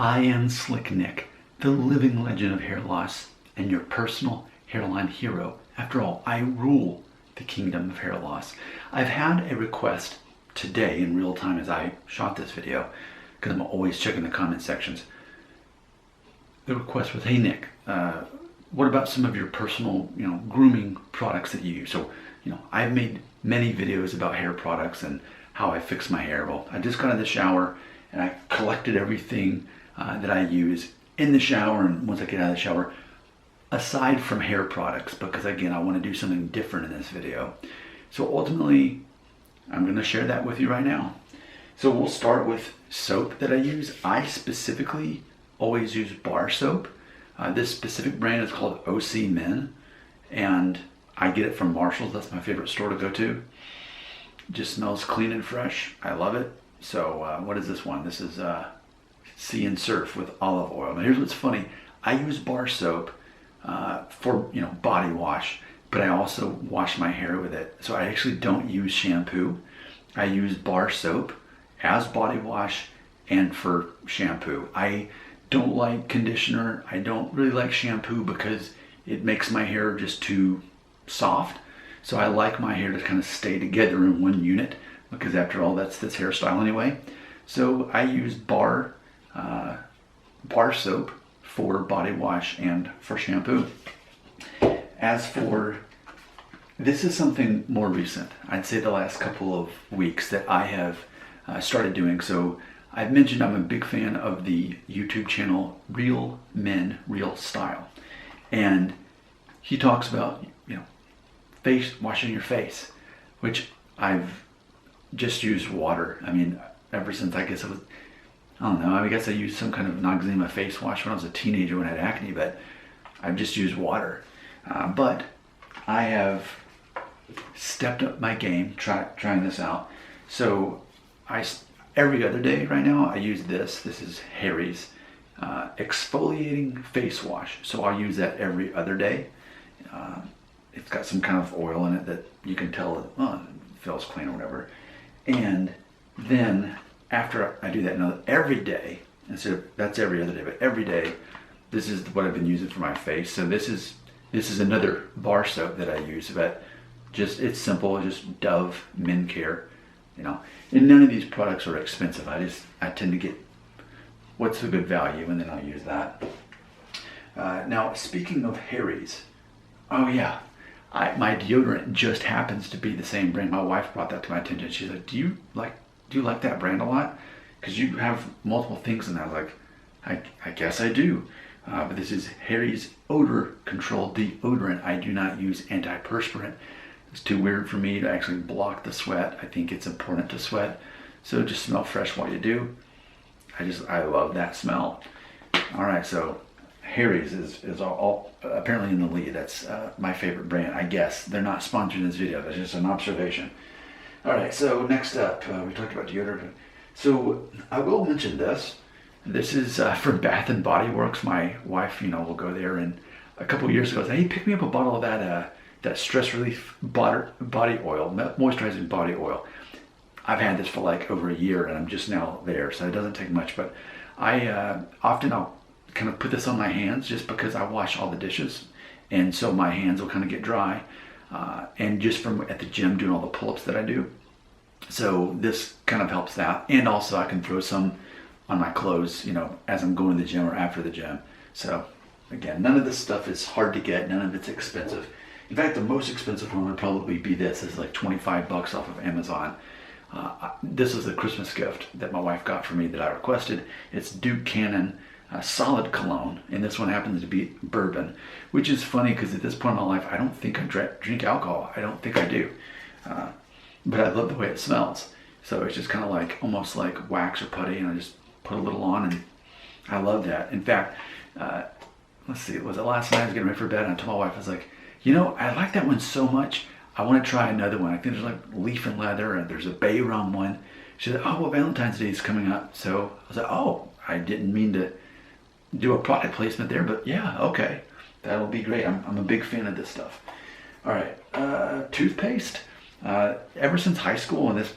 I am Slick Nick, the living legend of hair loss and your personal hairline hero. After all, I rule the kingdom of hair loss. I've had a request today in real time as I shot this video, because I'm always checking the comment sections. The request was, hey Nick, what about some of your personal, grooming products that you use? So, I've made many videos about hair products and how I fix my hair. Well, I just got out of the shower and I collected everything that I use in the shower, and once I get out of the shower, aside from hair products, because again, I want to do something different in this video. So ultimately, I'm going to share that with you right now. So we'll start with soap that I use. I specifically always use bar soap. This specific brand is called OC Men, and I get it from Marshall's. That's my favorite store to go to. It just smells clean and fresh. I love it. So what is this one? This is Sea and Surf with olive oil. Now here's what's funny. I use bar soap for body wash, but I also wash my hair with it. So I actually don't use shampoo. I use bar soap as body wash and for shampoo. I don't like conditioner. I don't really like shampoo because it makes my hair just too soft. So I like my hair to kind of stay together in one unit, because after all, that's this hairstyle anyway. So I use bar soap for body wash and for shampoo. As for, this is something more recent. I'd say the last couple of weeks that I have started doing. So I've mentioned I'm a big fan of the YouTube channel Real Men, Real Style. And he talks about, washing your face, which I've just used water. I mean, ever since I guess I guess I used some kind of Noxzema face wash when I was a teenager when I had acne, but I've just used water. But I have stepped up my game trying this out. So every other day right now I use this. This is Harry's exfoliating face wash. So I'll use that every other day. It's got some kind of oil in it that you can tell it feels clean or whatever. And then after I do that, every day, instead of, that's every other day, but every day, this is what I've been using for my face. So this is another bar soap that I use, but it's simple, just Dove Men Care, and none of these products are expensive. I tend to get what's a good value, and then I'll use that. Now, speaking of Harry's, oh yeah, my deodorant just happens to be the same brand. My wife brought that to my attention. She's like, do you like that brand a lot? Because you have multiple things in that. I was like, I guess I do. But this is Harry's Odor Control Deodorant. I do not use antiperspirant. It's too weird for me to actually block the sweat. I think it's important to sweat. So just smell fresh while you do. I love that smell. All right, so Harry's is all apparently in the lead. That's my favorite brand, I guess. They're not sponsoring this video. That's just an observation. All right, so next up, we talked about deodorant. So I will mention this. This is from Bath and Body Works. My wife, will go there, and a couple of years ago, said, hey, pick me up a bottle of that stress relief body oil, moisturizing body oil. I've had this for like over a year, and I'm just now there, so it doesn't take much. But I'll kind of put this on my hands just because I wash all the dishes, and so my hands will kind of get dry. And just from at the gym doing all the pull-ups that I do. So this kind of helps that. And also I can throw some on my clothes, as I'm going to the gym or after the gym. So again, none of this stuff is hard to get. None of it's expensive. In fact, the most expensive one would probably be this. It's like 25 bucks off of Amazon. This is a Christmas gift that my wife got for me that I requested. It's Duke Cannon solid cologne, and this one happens to be bourbon, which is funny because at this point in my life I don't think I drink alcohol. I don't think I do, but I love the way it smells. So it's just kind of like almost like wax or putty, and I just put a little on, and I love that. In fact, let's see, was it last night I was getting ready for bed, and I told my wife, I was like, I like that one so much, I want to try another one. I think there's like leaf and leather, and there's a bay rum one. She said, oh, well, Valentine's Day is coming up. So I was like, oh, I didn't mean to do a product placement there, but yeah, okay, that'll be great. I'm a big fan of this stuff. All right, toothpaste. Ever since high school, and this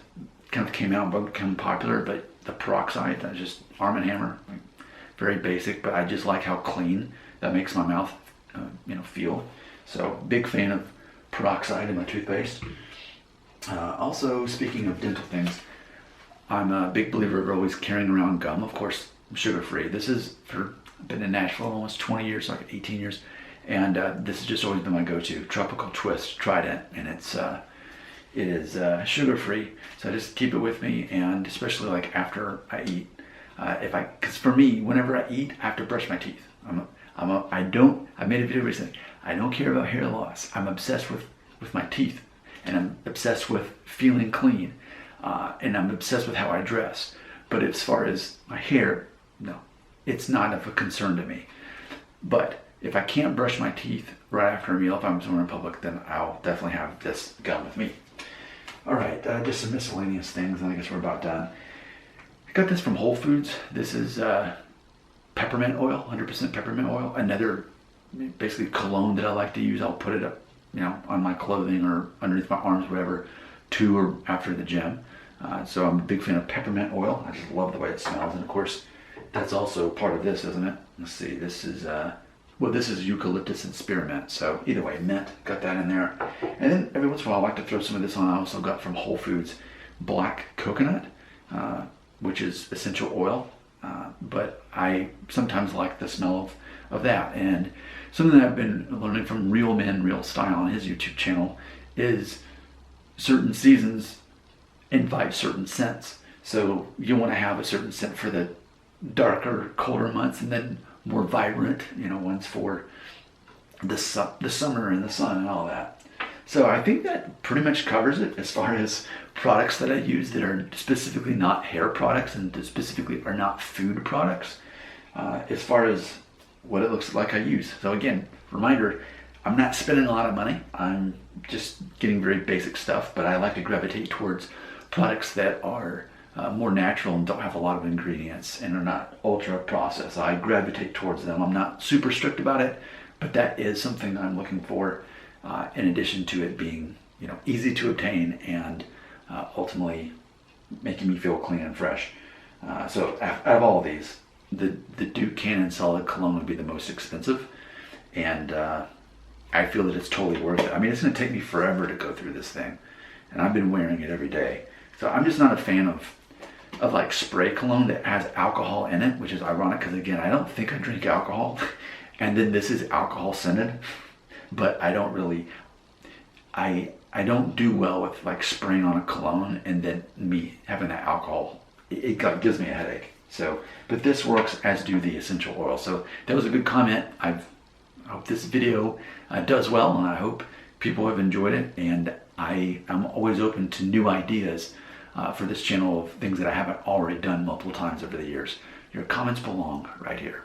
kind of came out and became popular, but the peroxide, just Arm & Hammer, very basic, but I just like how clean that makes my mouth, feel. So big fan of peroxide in my toothpaste. Also, speaking of dental things, I'm a big believer of always carrying around gum, of course, sugar-free. I've been in Nashville almost 20 years, like 18 years, and this has just always been my go-to. Tropical Twist Trident, and it is sugar-free, so I just keep it with me, and especially like after I eat, because for me, whenever I eat, I have to brush my teeth. I made a video recently. I don't care about hair loss. I'm obsessed with my teeth, and I'm obsessed with feeling clean, and I'm obsessed with how I dress. But as far as my hair, no, it's not of a concern to me. But if I can't brush my teeth right after a meal, if I'm somewhere in public, then I'll definitely have this gum with me. All right, just some miscellaneous things, and I guess we're about done. I got this from Whole Foods. This is peppermint oil, 100% peppermint oil. Another basically cologne that I like to use. I'll put it up, on my clothing or underneath my arms, whatever, to or after the gym. So I'm a big fan of peppermint oil. I just love the way it smells, and of course, that's also part of this, isn't it? Let's see. This is this is eucalyptus and spearmint. So either way, mint, got that in there. And then every once in a while, I like to throw some of this on. I also got from Whole Foods black coconut, which is essential oil. But I sometimes like the smell of that. And something that I've been learning from Real Men, Real Style on his YouTube channel is certain seasons invite certain scents. So you want to have a certain scent for the darker, colder months, and then more vibrant, ones for the summer and the sun and all that. So I think that pretty much covers it as far as products that I use that are specifically not hair products and that specifically are not food products, as far as what it looks like I use. So again, reminder, I'm not spending a lot of money. I'm just getting very basic stuff, but I like to gravitate towards products that are more natural and don't have a lot of ingredients and are not ultra processed. I gravitate towards them. I'm not super strict about it, but that is something that I'm looking for, in addition to it being easy to obtain and ultimately making me feel clean and fresh. So out of all of these, the Duke Cannon Solid Cologne would be the most expensive, and I feel that it's totally worth it. I mean, it's going to take me forever to go through this thing, and I've been wearing it every day. So I'm just not a fan of like spray cologne that has alcohol in it, which is ironic because again, I don't think I drink alcohol, and then this is alcohol scented, but I don't really, I don't do well with like spraying on a cologne and then me having that alcohol. It gives me a headache. So, but this works, as do the essential oils. So that was a good comment. I hope this video does well, and I hope people have enjoyed it, and I'm always open to new ideas for this channel of things that I haven't already done multiple times over the years. Your comments belong right here.